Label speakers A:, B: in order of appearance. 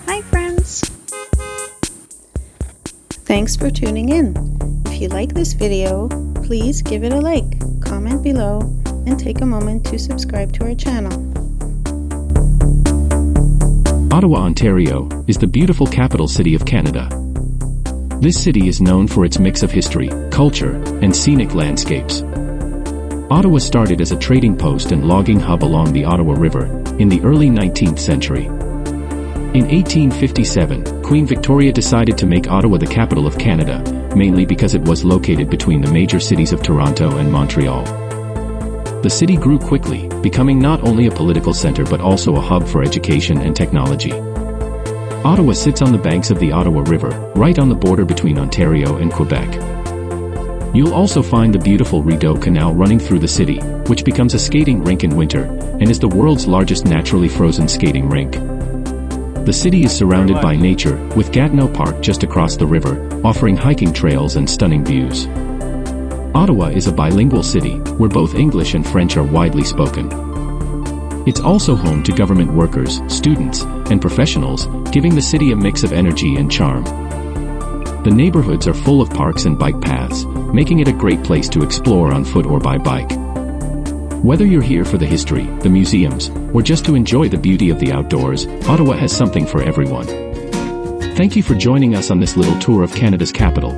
A: Hi friends! Thanks for tuning in. If you like this video, please give it a like, comment below, and take a moment to subscribe to our channel.
B: Ottawa, Ontario, is the beautiful capital city of Canada. This city is known for its mix of history, culture, and scenic landscapes. Ottawa started as a trading post and logging hub along the Ottawa River in the early 19th century. In 1857, Queen Victoria decided to make Ottawa the capital of Canada, mainly because it was located between the major cities of Toronto and Montreal. The city grew quickly, becoming not only a political center but also a hub for education and technology. Ottawa sits on the banks of the Ottawa River, right on the border between Ontario and Quebec. You'll also find the beautiful Rideau Canal running through the city, which becomes a skating rink in winter, and is the world's largest naturally frozen skating rink. The city is surrounded by nature, with Gatineau Park just across the river, offering hiking trails and stunning views. Ottawa is a bilingual city, where both English and French are widely spoken. It's also home to government workers, students, and professionals, giving the city a mix of energy and charm. The neighborhoods are full of parks and bike paths, making it a great place to explore on foot or by bike. Whether you're here for the history, the museums, or just to enjoy the beauty of the outdoors, Ottawa has something for everyone. Thank you for joining us on this little tour of Canada's capital.